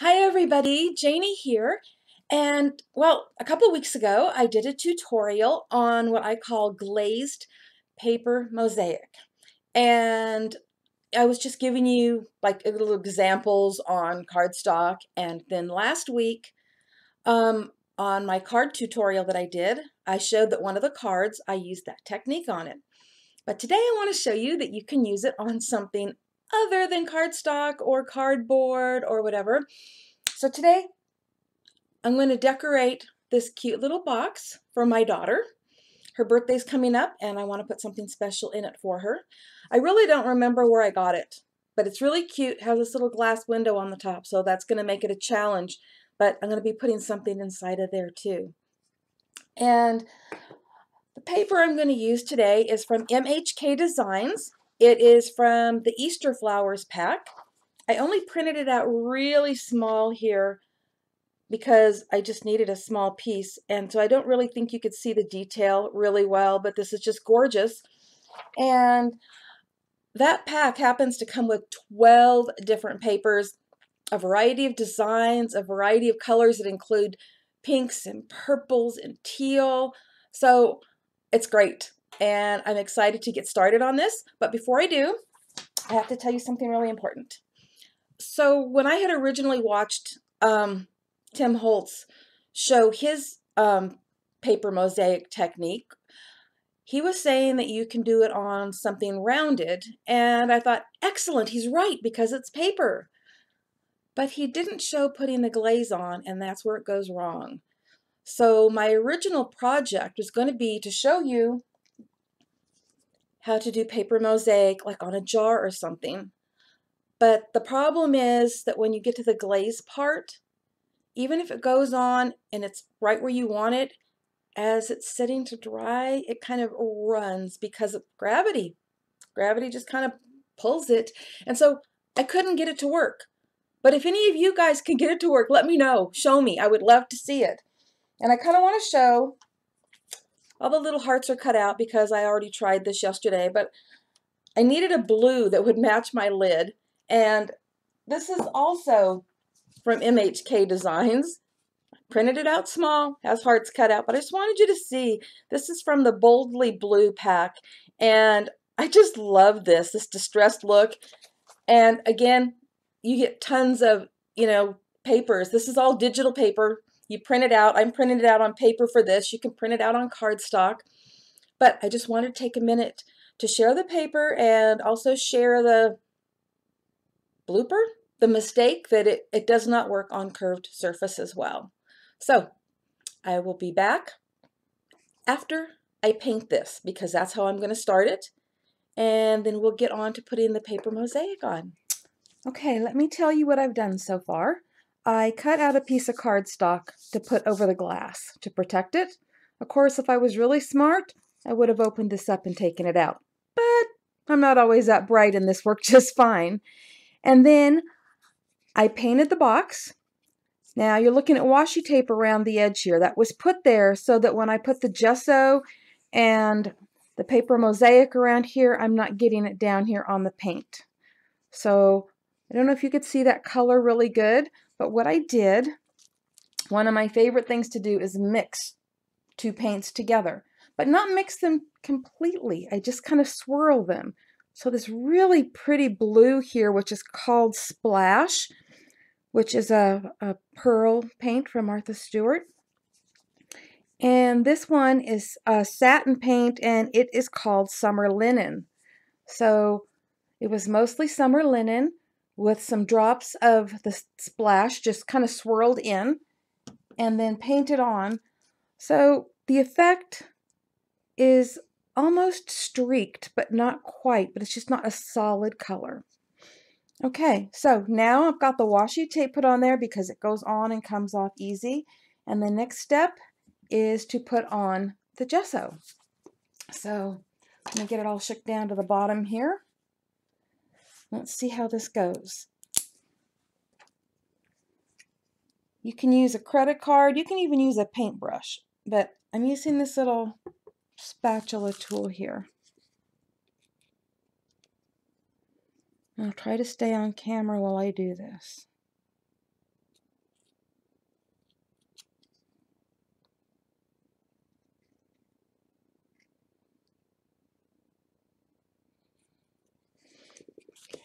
Hi everybody, Janie here. And well, a couple weeks ago I did a tutorial on what I call glazed paper mosaic. And I was just giving you like little examples on cardstock. And then last week, on my card tutorial that I did, I showed that one of the cards I used that technique on it. But today I want to show you that you can use it on something other than cardstock or cardboard or whatever. So today I'm going to decorate this cute little box for my daughter. Her birthday's coming up and I want to put something special in it for her. I really don't remember where I got it, but it's really cute. It has this little glass window on the top, so that's going to make it a challenge. But I'm going to be putting something inside of there too. And the paper I'm going to use today is from MHK Designs. It is from the Easter Flowers pack. I only printed it out really small here because I just needed a small piece, and so I don't really think you could see the detail really well, but this is just gorgeous. And that pack happens to come with 12 different papers, a variety of designs, a variety of colors that include pinks and purples and teal. So it's great, and I'm excited to get started on this. But before I do, I have to tell you something really important. So when I had originally watched Tim Holtz show his paper mosaic technique, he was saying that you can do it on something rounded, and I thought, excellent, he's right, because it's paper. But he didn't show putting the glaze on, and that's where it goes wrong. So my original project was going to be to show you how to do paper mosaic like on a jar or something. But the problem is that when you get to the glaze part, even if it goes on and it's right where you want it, as it's sitting to dry, it kind of runs because of gravity. Gravity just kind of pulls it. And so I couldn't get it to work. But if any of you guys can get it to work, let me know. Show me. I would love to see it. And I kind of want to show, all the little hearts are cut out because I already tried this yesterday, but I needed a blue that would match my lid. And this is also from MHK Designs. Printed it out small, has hearts cut out, but I just wanted you to see, this is from the Boldly Blue pack, and I just love this distressed look. And again, you get tons of, papers. This is all digital paper. You print it out. I'm printing it out on paper for this. You can print it out on cardstock. But I just wanted to take a minute to share the paper and also share the blooper, the mistake that it does not work on curved surface as well. So I will be back after I paint this because that's how I'm going to start it. And then we'll get on to putting the paper mosaic on. Okay, let me tell you what I've done so far. I cut out a piece of cardstock to put over the glass to protect it. Of course, if I was really smart, I would have opened this up and taken it out. But I'm not always that bright and this worked just fine. And then I painted the box. Now you're looking at washi tape around the edge here. That was put there so that when I put the gesso and the paper mosaic around here, I'm not getting it down here on the paint. So I don't know if you could see that color really good, but what I did, one of my favorite things to do is mix two paints together, but not mix them completely. I just kind of swirl them. So this really pretty blue here, which is called Splash, which is a pearl paint from Martha Stewart. And this one is a satin paint, and it is called Summer Linen. So it was mostly summer linen with some drops of the Splash just kind of swirled in and then painted on. So the effect is almost streaked, but not quite, but it's just not a solid color. Okay, so now I've got the washi tape put on there because it goes on and comes off easy. And the next step is to put on the gesso. So I'm going to get it all shook down to the bottom here. Let's see how this goes. You can use a credit card. You can even use a paintbrush. But I'm using this little spatula tool here. I'll try to stay on camera while I do this.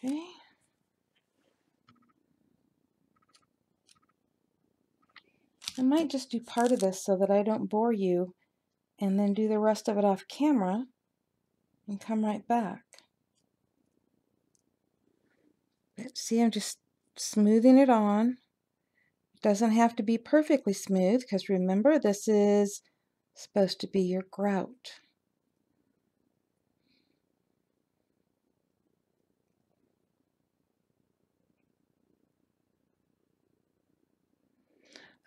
Okay. I might just do part of this so that I don't bore you, and then do the rest of it off camera and come right back. But see, I'm just smoothing it on. It doesn't have to be perfectly smooth, because remember, this is supposed to be your grout.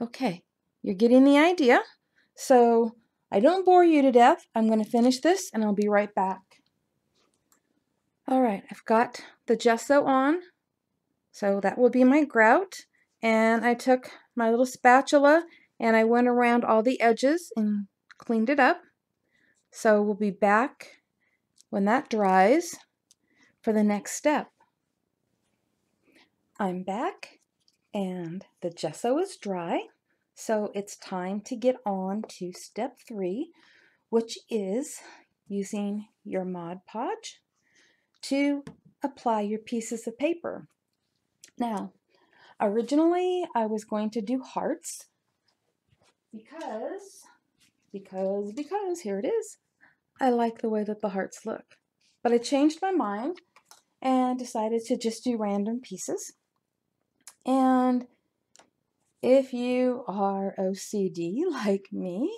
Okay, you're getting the idea. So I don't bore you to death. I'm going to finish this and I'll be right back. All right, I've got the gesso on. So that will be my grout. And I took my little spatula and I went around all the edges and cleaned it up. So we'll be back when that dries for the next step. I'm back and the gesso is dry. So it's time to get on to step 3, which is using your Mod Podge to apply your pieces of paper. Now, originally I was going to do hearts because here it is. I like the way that the hearts look. But I changed my mind and decided to just do random pieces. And if you are OCD like me,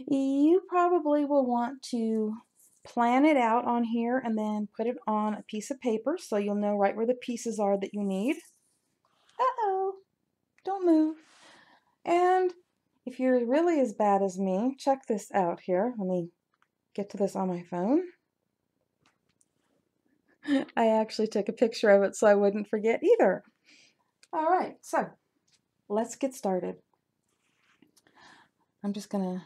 you probably will want to plan it out on here and then put it on a piece of paper so you'll know right where the pieces are that you need. Uh-oh, don't move. And if you're really as bad as me, check this out here. Let me get to this on my phone. I actually took a picture of it so I wouldn't forget either. All right, so let's get started. I'm just gonna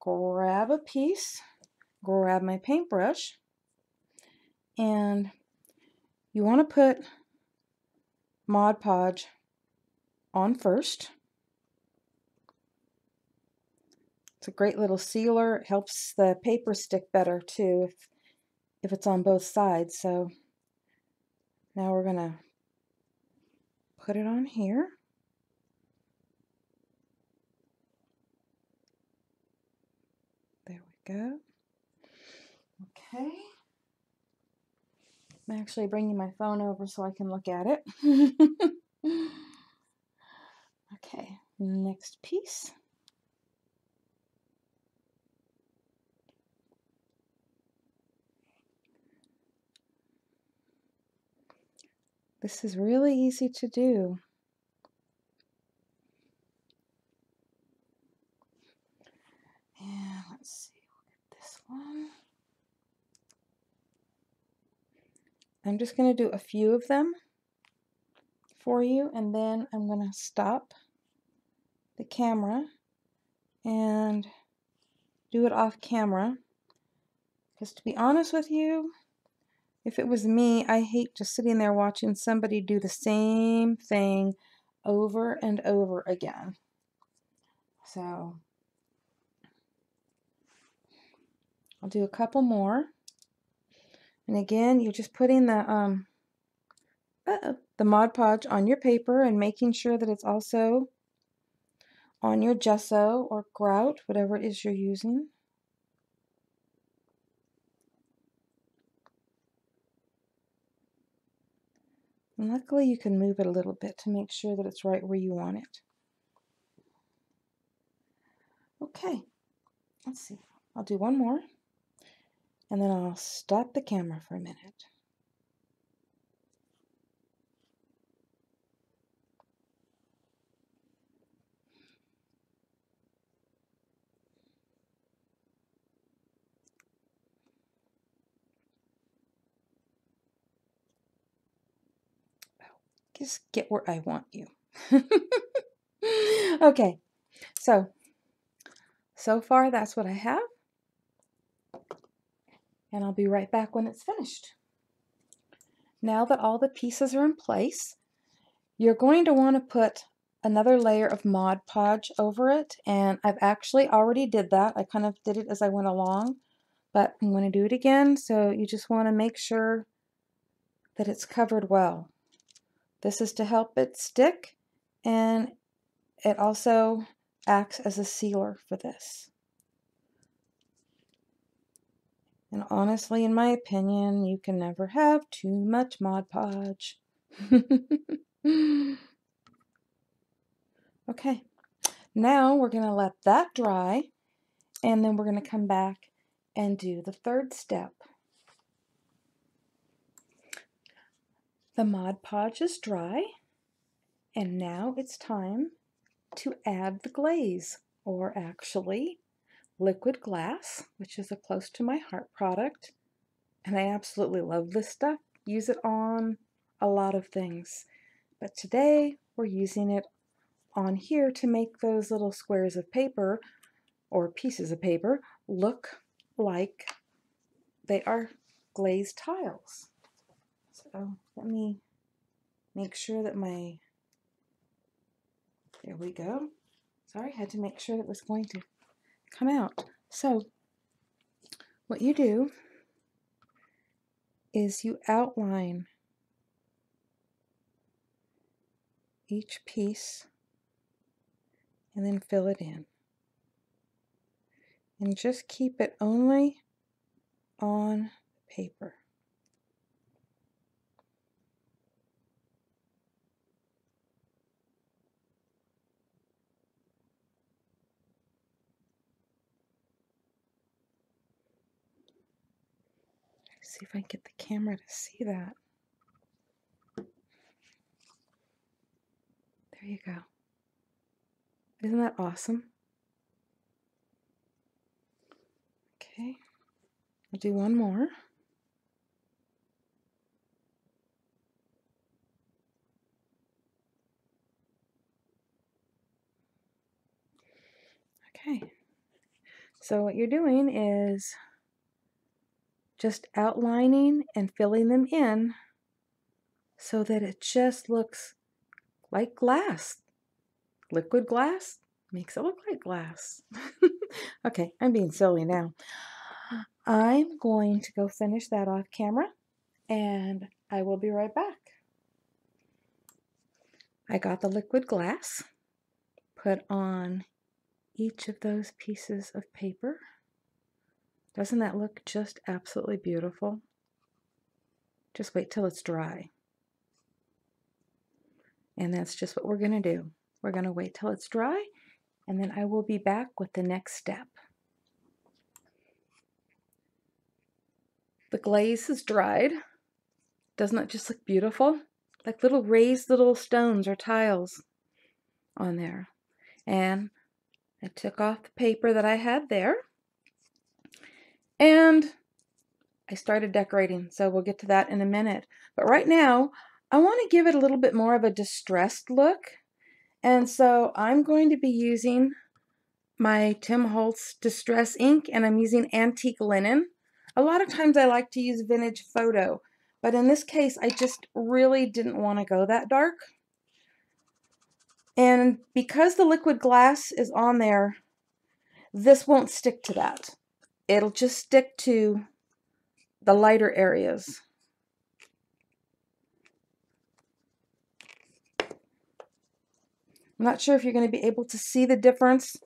grab a piece, grab my paintbrush, and you want to put Mod Podge on first. It's a great little sealer. It helps the paper stick better too if it's on both sides. So now we're gonna put it on here. There we go. Okay. I'm actually bringing my phone over so I can look at it. Okay, next piece. This is really easy to do. And let's see, look at this one. I'm just going to do a few of them for you, and then I'm going to stop the camera and do it off camera. Because to be honest with you, if it was me, I hate just sitting there watching somebody do the same thing over and over again. So I'll do a couple more. And again, you're just putting the Mod Podge on your paper and making sure that it's also on your gesso or grout, whatever it is you're using. And luckily you can move it a little bit to make sure that it's right where you want it. Okay, let's see. I'll do one more and then I'll stop the camera for a minute. Just get where I want you. Okay, so far that's what I have. And I'll be right back when it's finished. Now that all the pieces are in place, you're going to want to put another layer of Mod Podge over it, and I've actually already did that. I kind of did it as I went along, but I'm going to do it again. So you just want to make sure that it's covered well. This is to help it stick, and it also acts as a sealer for this. And honestly, in my opinion, you can never have too much Mod Podge. Okay, now we're going to let that dry, and then we're going to come back and do the third step. The Mod Podge is dry, and now it's time to add the glaze, or actually liquid glass, which is a close to my heart product, and I absolutely love this stuff. Use it on a lot of things, but today we're using it on here to make those little squares of paper or pieces of paper look like they are glazed tiles. So let me make sure that there we go. Sorry, I had to make sure that it was going to come out. So what you do is you outline each piece and then fill it in. And just keep it only on paper. See if I can get the camera to see that. There you go. Isn't that awesome? Okay, I'll do one more. Okay, so what you're doing is just outlining and filling them in so that it just looks like glass. Liquid glass makes it look like glass. Okay, I'm being silly now. I'm going to go finish that off camera, and I will be right back. I got the liquid glass put on each of those pieces of paper. Doesn't that look just absolutely beautiful? Just wait till it's dry. And that's just what we're going to do. We're going to wait till it's dry, and then I will be back with the next step. The glaze is dried. Doesn't that just look beautiful? Like little raised little stones or tiles on there. And I took off the paper that I had there, and I started decorating, so we'll get to that in a minute. But right now, I want to give it a little bit more of a distressed look, and so I'm going to be using my Tim Holtz Distress ink, and I'm using antique linen. A lot of times I like to use vintage photo, but in this case I just really didn't want to go that dark. And because the liquid glass is on there, this won't stick to that. It'll just stick to the lighter areas. I'm not sure if you're going to be able to see the difference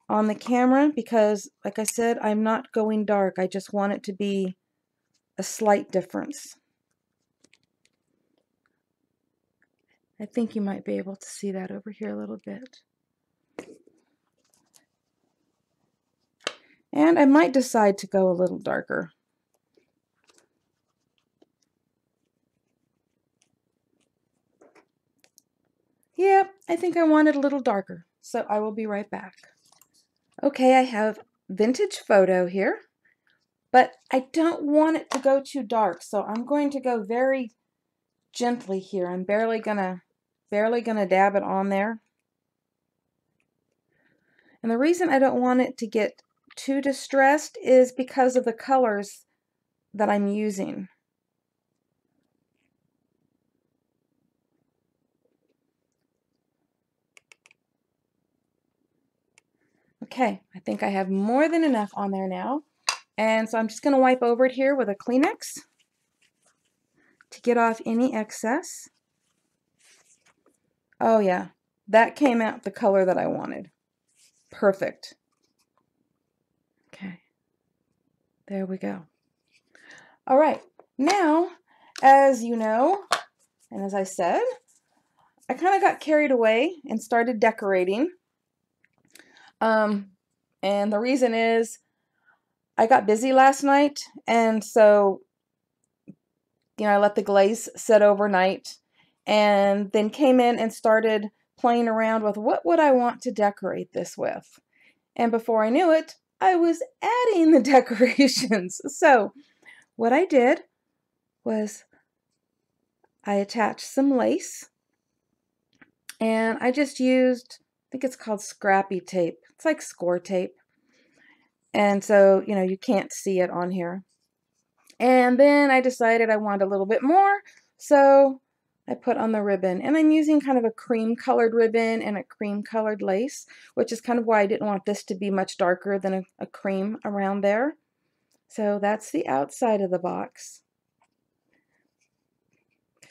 on the camera because, like I said, I'm not going dark. I just want it to be a slight difference. I think you might be able to see that over here a little bit. And I might decide to go a little darker. Yeah, I think I want it a little darker, so I will be right back. Okay, I have vintage photo here, but I don't want it to go too dark, so I'm going to go very gently here. I'm barely gonna dab it on there. And the reason I don't want it to get too distressed is because of the colors that I'm using. Okay, I think I have more than enough on there now. And so I'm just going to wipe over it here with a Kleenex. to get off any excess. Oh yeah, that came out the color that I wanted. Perfect. Okay, there we go. All right, now, as you know, and as I said, I kind of got carried away and started decorating. And the reason is I got busy last night, and so, you know, I let the glaze sit overnight and then came in and started playing around with what would I want to decorate this with. And before I knew it, I was adding the decorations. So what I did was I attached some lace, and I just used, I think it's called scrappy tape. It's like score tape. And so, you know, you can't see it on here. And then I decided I wanted a little bit more, so I put on the ribbon. And I'm using kind of a cream colored ribbon and a cream colored lace, which is kind of why I didn't want this to be much darker than a cream around there. So that's the outside of the box.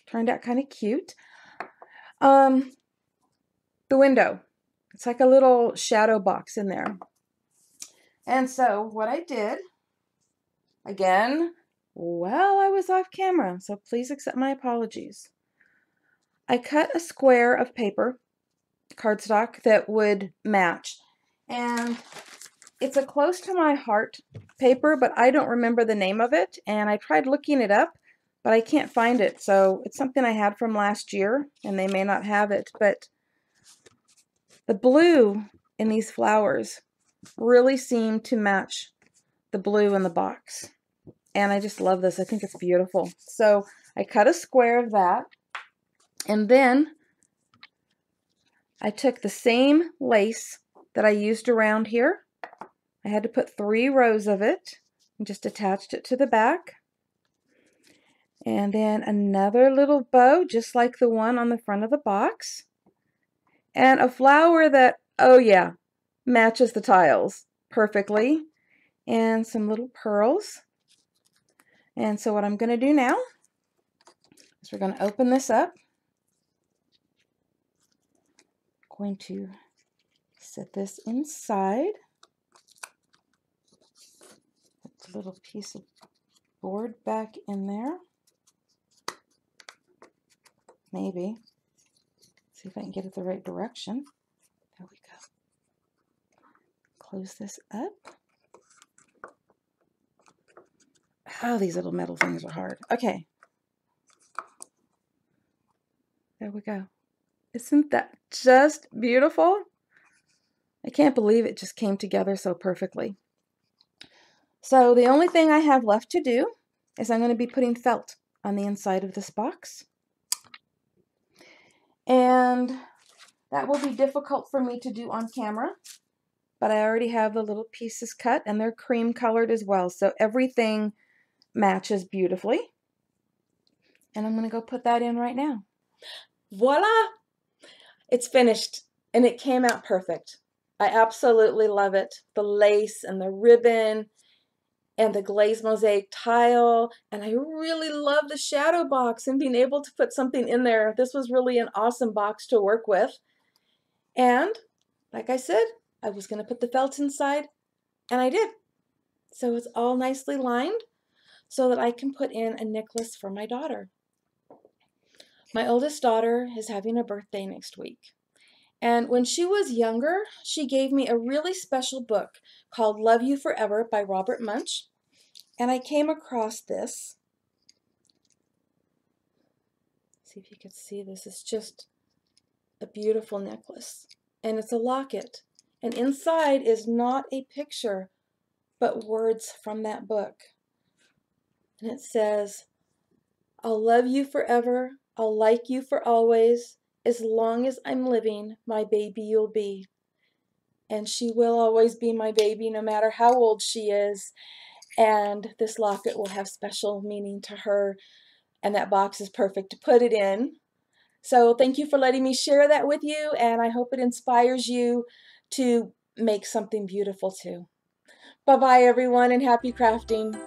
Turned out kind of cute. The window. It's like a little shadow box in there. And so what I did, again, well, I was off camera, so please accept my apologies. I cut a square of paper, cardstock, that would match. And it's a close to my heart paper, but I don't remember the name of it. And I tried looking it up, but I can't find it. So it's something I had from last year, and they may not have it. But the blue in these flowers really seemed to match the blue in the box. And I just love this. I think it's beautiful. So I cut a square of that. And then I took the same lace that I used around here. I had to put 3 rows of it and just attached it to the back. And then another little bow, just like the one on the front of the box. And a flower that, oh yeah, matches the tiles perfectly. And some little pearls. And so what I'm going to do now is we're going to open this up. I'm going to set this inside. Put a little piece of board back in there. Maybe. See if I can get it the right direction. There we go. Close this up. Oh, these little metal things are hard. Okay. There we go. Isn't that just beautiful? I can't believe it just came together so perfectly. So the only thing I have left to do is I'm going to be putting felt on the inside of this box. And that will be difficult for me to do on camera, but I already have the little pieces cut, and they're cream colored as well, so everything matches beautifully. And I'm going to go put that in right now. Voila! It's finished, and it came out perfect. I absolutely love it. The lace and the ribbon and the glazed mosaic tile, and I really love the shadow box and being able to put something in there. This was really an awesome box to work with. And like I said, I was going to put the felt inside, and I did. So it's all nicely lined so that I can put in a necklace for my daughter. My oldest daughter is having a birthday next week. And when she was younger, she gave me a really special book called Love You Forever by Robert Munch. And I came across this. See if you can see this. It's just a beautiful necklace. And it's a locket. And inside is not a picture, but words from that book. And it says, I'll love you forever. I'll like you for always. As long as I'm living, my baby you'll be. And she will always be my baby, no matter how old she is. And this locket will have special meaning to her. And that box is perfect to put it in. So thank you for letting me share that with you. And I hope it inspires you to make something beautiful too. Bye-bye, everyone, and happy crafting.